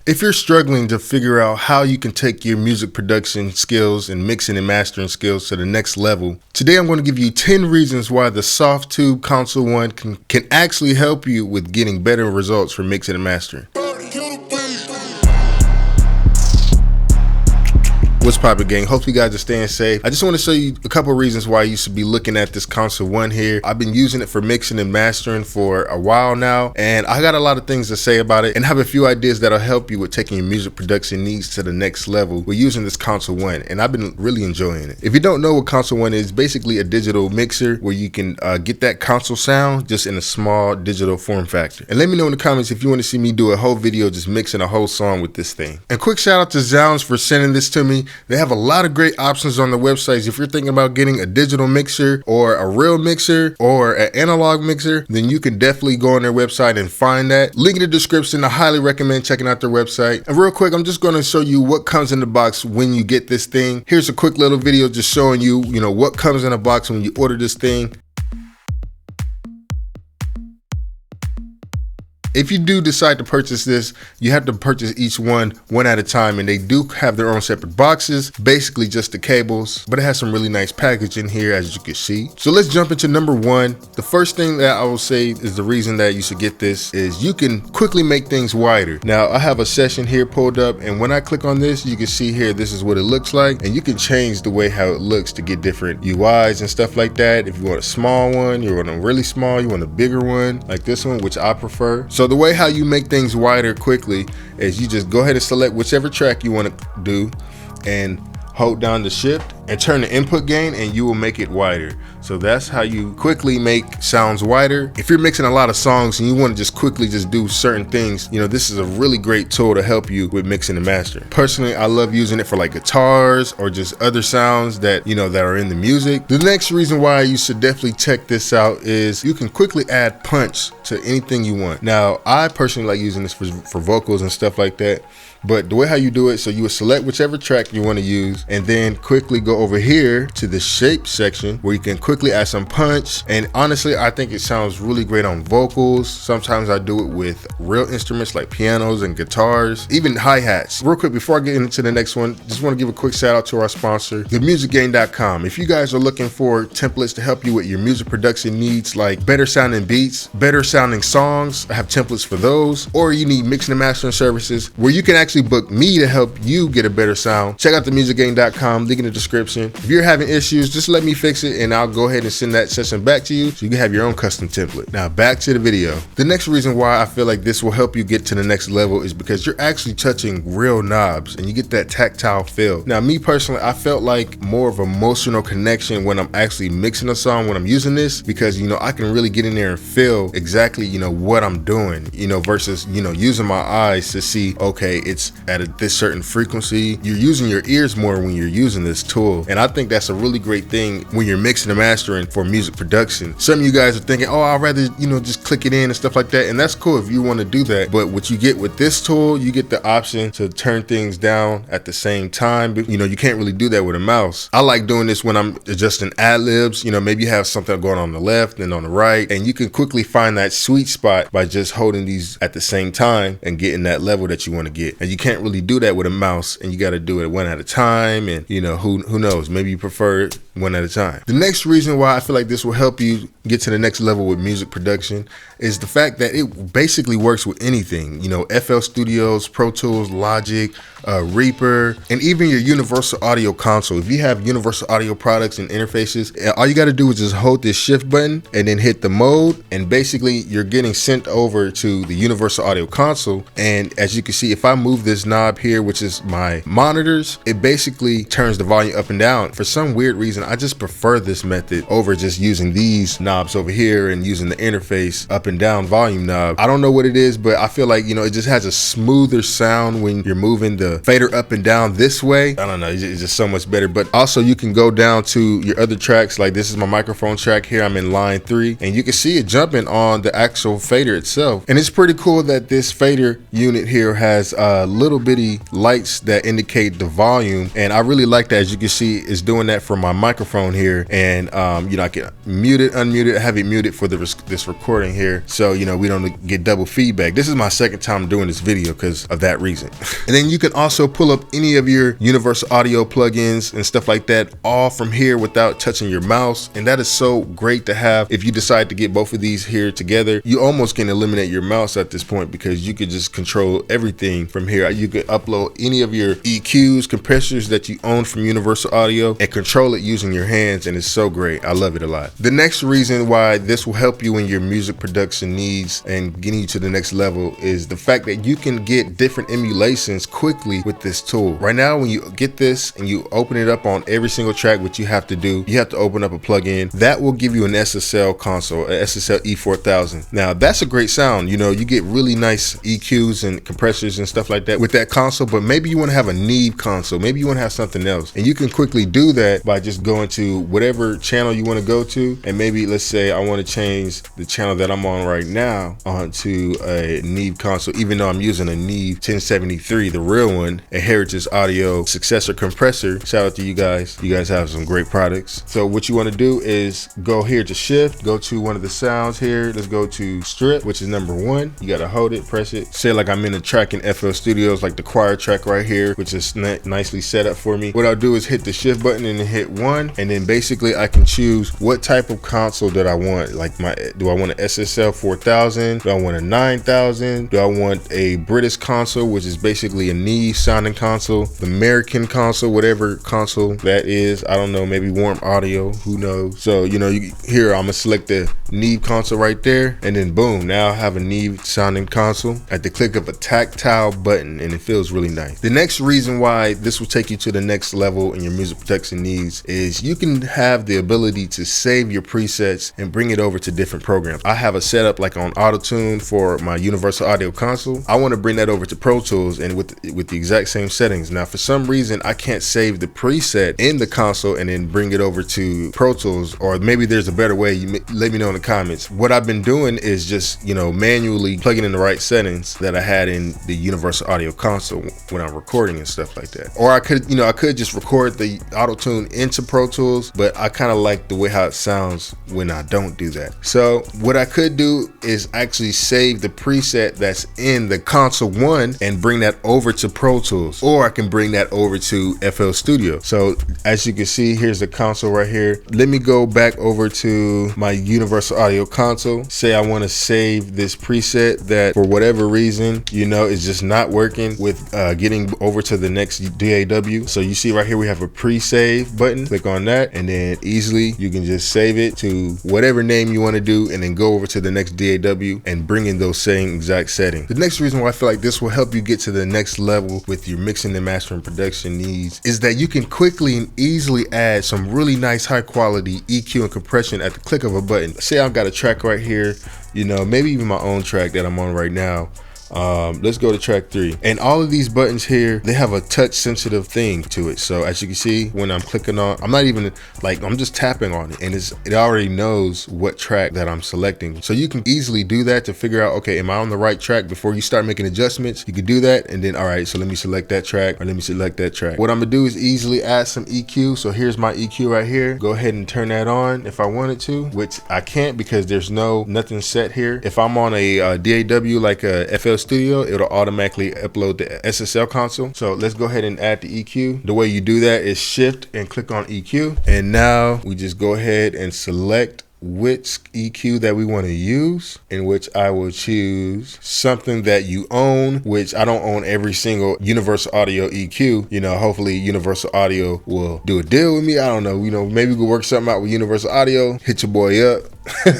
If you're struggling to figure out how you can take your music production skills and mixing and mastering skills to the next level, today I'm going to give you 10 reasons why the Softube Console 1 can actually help you with getting better results for mixing and mastering. What's poppin', gang? Hopefully you guys are staying safe. I just want to show you a couple of reasons why you should be looking at this Console 1 here. I've been using it for mixing and mastering for a while now, and I got a lot of things to say about it and have a few ideas that'll help you with taking your music production needs to the next level with using this Console 1, and I've been really enjoying it. If you don't know what Console 1 is, basically a digital mixer where you can get that console sound just in a small digital form factor. And let me know in the comments if you want to see me do a whole video just mixing a whole song with this thing. And quick shout out to Zounds for sending this to me. They have a lot of great options on the websites. If you're thinking about getting a digital mixer or a real mixer or an analog mixer, then you can definitely go on their website and find that. Link in the description. I highly recommend checking out their website. And real quick, I'm just going to show you what comes in the box when you get this thing. Here's a quick little video just showing you, what comes in a box when you order this thing. If you do decide to purchase this, you have to purchase each one at a time, and they do have their own separate boxes, basically just the cables, but it has some really nice packaging here, as you can see. So let's jump into number one. The first thing that I will say is the reason that you should get this is you can quickly make things wider. Now I have a session here pulled up, and when I click on this, you can see here, this is what it looks like, and you can change the way how it looks to get different UIs and stuff like that. If you want a small one, you want a really small, you want a bigger one like this one, which I prefer. So the way how you make things wider quickly is you just go ahead and select whichever track you want to do and hold down the shift and turn the input gain, and you will make it wider. So that's how you quickly make sounds wider. If you're mixing a lot of songs and you want to just quickly just do certain things, this is a really great tool to help you with mixing and mastering. Personally, I love using it for like guitars or just other sounds that that are in the music. The next reason why you should definitely check this out is you can quickly add punch to anything you want. Now, I personally like using this for vocals and stuff like that. But the way how you do it, so you would select whichever track you want to use and then quickly go over here to the shape section where you can quickly add some punch. And honestly, I think it sounds really great on vocals. Sometimes I do it with real instruments like pianos and guitars, even hi-hats. Real quick, before I get into the next one, just want to give a quick shout out to our sponsor, themusicgang.com. If you guys are looking for templates to help you with your music production needs, like better sounding beats, better sounding songs, I have templates for those, or you need mixing and mastering services where you can actually book me to help you get a better sound, check out themusicgang.com, link in the description. If you're having issues, just let me fix it and I'll go ahead and send that session back to you so you can have your own custom template. Now back to the video. The next reason why I feel like this will help you get to the next level is because you're actually touching real knobs and you get that tactile feel. Now me personally, I felt like more of an emotional connection when I'm actually mixing a song when I'm using this, because I can really get in there and feel exactly what I'm doing, versus using my eyes to see, okay, it's at this certain frequency. You're using your ears more when you're using this tool, and I think that's a really great thing when you're mixing and mastering for music production. Some of you guys are thinking, oh, I'd rather just click it in and stuff like that, and that's cool if you want to do that. But what you get with this tool, you get the option to turn things down at the same time. But you can't really do that with a mouse. I like doing this when I'm adjusting ad-libs. Maybe you have something going on the left and on the right, and you can quickly find that sweet spot by just holding these at the same time and getting that level that you want to get. And you can't really do that with a mouse, and you got to do it one at a time, and who knows, maybe you prefer it one at a time. The next reason why I feel like this will help you get to the next level with music production is the fact that it basically works with anything, FL Studios, Pro Tools, Logic, Reaper, and even your Universal Audio console. If you have Universal Audio products and interfaces, all you got to do is just hold this shift button and then hit the mode, and basically you're getting sent over to the Universal Audio console. And as you can see, if I move this knob here, which is my monitors, it basically turns the volume up and down. For some weird reason, I just prefer this method over just using these knobs over here and using the interface up and down volume knob. I don't know what it is, but I feel like it just has a smoother sound when you're moving the fader up and down this way. I don't know, it's just so much better. But also you can go down to your other tracks, like this is my microphone track here, I'm in line 3, and you can see it jumping on the actual fader itself. And it's pretty cool that this fader unit here has little bitty lights that indicate the volume, and I really like that. As you can see is doing that for my microphone here, and you know, I can mute it, unmute it. I have it muted for this recording here, so you know, we don't get double feedback. This is my second time doing this video because of that reason. And then you can also pull up any of your Universal Audio plugins and stuff like that all from here without touching your mouse, and that is so great to have. If you decide to get both of these here together, you almost can eliminate your mouse at this point, because you could just control everything from here. You could upload any of your EQs, compressors that you own from Universal Audio, and control it using your hands, and it's so great. I love it a lot. The next reason why this will help you in your music production needs and getting you to the next level is the fact that you can get different emulations quickly with this tool. Right now, when you get this and you open it up on every single track, what you have to do, you have to open up a plugin that will give you an SSL console, an SSL E4000. Now that's a great sound. You know, you get really nice EQs and compressors and stuff like that with that console, but maybe you want to have a Neve console, maybe you want to have something else, and you can quickly do that by just going to whatever channel you want to go to, and maybe let's say I want to change the channel that I'm on right now onto a Neve console, even though I'm using a Neve 1073, the real one, a Heritage Audio successor compressor. Shout out to you guys. You guys have some great products. So what you want to do is go here to shift, go to one of the sounds here. Let's go to strip, which is number 1. You got to hold it, press it. Say like I'm in a track in FL Studios, like the choir track right here, which is nicely set up for me. What I'll do is hit the shift button and then hit 1, and then basically I can choose what type of console that I want. Like do I want an SSL 4000? Do I want a 9000? Do I want a British console, which is basically a Neve sounding console, the American console, whatever console that is? I don't know, maybe Warm Audio, who knows? So you know, here I'm gonna select the Neve console right there, and then boom, now I have a Neve sounding console at the click of a tactile button, and it feels really nice. The next reason why this will take you to the next level in your music production needs is you can have the ability to save your presets and bring it over to different programs. I have a setup like on Auto-Tune for my Universal Audio console. I want to bring that over to Pro Tools and with the exact same settings. Now for some reason I can't save the preset in the console and then bring it over to Pro Tools, or maybe there's a better way. You let me know in the comments. What I've been doing is just, you know, manually plugging in the right settings that I had in the Universal Audio console when I'm recording and stuff like that. Or I could, you know, I could just record the Auto-Tune into Pro Tools, but I kind of like the way how it sounds when I don't do that. So what I could do is actually save the preset that's in the console 1 and bring that over to Pro Tools, or I can bring that over to FL Studio. So as you can see, here's the console right here. Let me go back over to my Universal Audio console. Say I want to save this preset that for whatever reason, you know, is just not working with getting over to the next DAW. So you see right here, we have a pre-save button. Click on that, and then easily you can just save it to whatever name you want to do, and then go over to the next DAW and bring in those same exact settings. The next reason why I feel like this will help you get to the next level with your mixing and mastering production needs is that you can quickly and easily add some really nice high quality EQ and compression at the click of a button. Say I've got a track right here, you know, maybe even my own track that I'm on right now. Let's go to track 3, and all of these buttons here, they have a touch sensitive thing to it. So as you can see, when I'm clicking on, I'm not even like, I'm just tapping on it, and it already knows what track that I'm selecting. So you can easily do that to figure out, okay, am I on the right track? Before you start making adjustments, you can do that, and then all right, so let me select that track, or let me select that track. What I'm gonna do is easily add some EQ. So here's my EQ right here. Go ahead and turn that on if I wanted to, which I can't because there's nothing set here. If I'm on a DAW like a FL Studio, it'll automatically upload the SSL console. So let's go ahead and add the EQ. The way you do that is shift and click on EQ, and now we just go ahead and select which EQ that we want to use, in which I will choose something that you own, which I don't own every single Universal Audio EQ. You know, hopefully Universal Audio will do a deal with me. I don't know, you know, maybe we'll work something out with Universal Audio. Hit your boy up.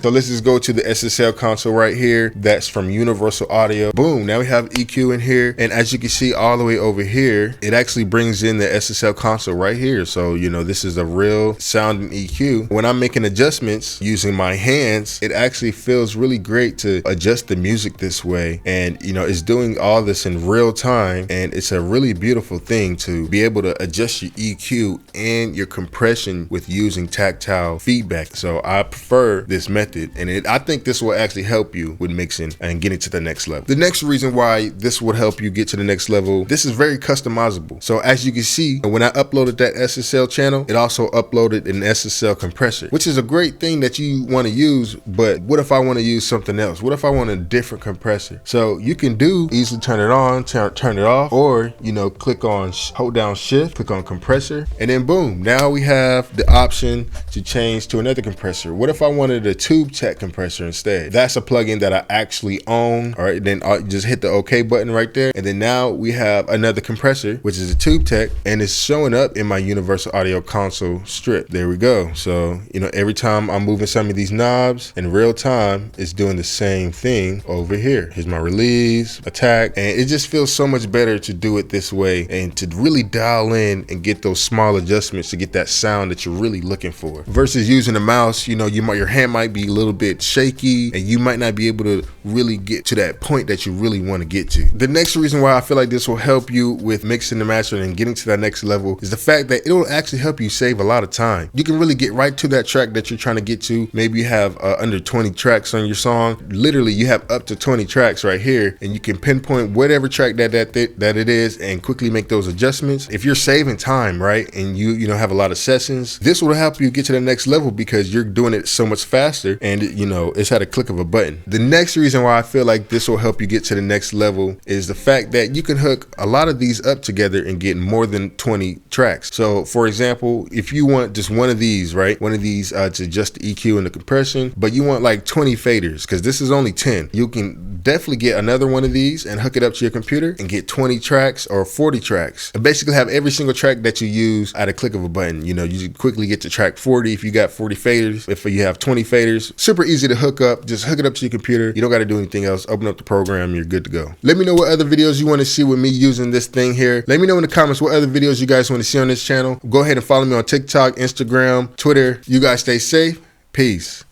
So let's just go to the SSL console right here. That's from Universal Audio. Boom, now we have EQ in here, and as you can see all the way over here, it actually brings in the SSL console right here. So you know, this is a real sounding EQ. When I'm making adjustments using my hands, it actually feels really great to adjust the music this way, and you know, it's doing all this in real time, and it's a really beautiful thing to be able to adjust your EQ and your compression with using tactile feedback. So I prefer this this method, and I think this will actually help you with mixing and getting to the next level. The next reason why this would help you get to the next level, this is very customizable. So as you can see, when I uploaded that SSL channel, it also uploaded an SSL compressor, which is a great thing that you want to use. But what if I want to use something else? What if I want a different compressor? So you can easily turn it on, turn it off, or click on, hold down shift, click on compressor, and then boom, now we have the option to change to another compressor. What if I wanted a tube tech compressor instead? That's a plugin that I actually own. All right, then I just hit the OK button right there, and then now we have another compressor, which is a tube tech, and it's showing up in my Universal Audio Console strip. There we go. So every time I'm moving some of these knobs in real time, it's doing the same thing over here. Here's my release, attack, and it just feels so much better to do it this way and to really dial in and get those small adjustments to get that sound that you're really looking for, versus using a mouse. Your hand might be a little bit shaky and you might not be able to really get to that point that you really want to get to. The next reason why I feel like this will help you with mixing and mastering and getting to that next level is the fact that it will actually help you save a lot of time. You can really get right to that track that you're trying to get to. Maybe you have under 20 tracks on your song. Literally, you have up to 20 tracks right here, and you can pinpoint whatever track that it is and quickly make those adjustments. If you're saving time, right, and you have a lot of sessions, this will help you get to the next level because you're doing it so much faster, and it's at a click of a button. The next reason why I feel like this will help you get to the next level is the fact that you can hook a lot of these up together and get more than 20 tracks. So for example, if you want just one of these, right, one of these to adjust the EQ and the compression, but you want like 20 faders, because this is only 10, you can definitely get another one of these and hook it up to your computer and get 20 tracks or 40 tracks, and basically have every single track that you use at a click of a button. You quickly get to track 40 if you got 40 faders. If you have 20 faders, super easy to hook up. Just hook it up to your computer. You don't got to do anything else. Open up the program, you're good to go. Let me know what other videos you want to see with me using this thing here. Let me know in the comments what other videos you guys want to see on this channel. Go ahead and follow me on TikTok, Instagram, Twitter. You guys stay safe. Peace.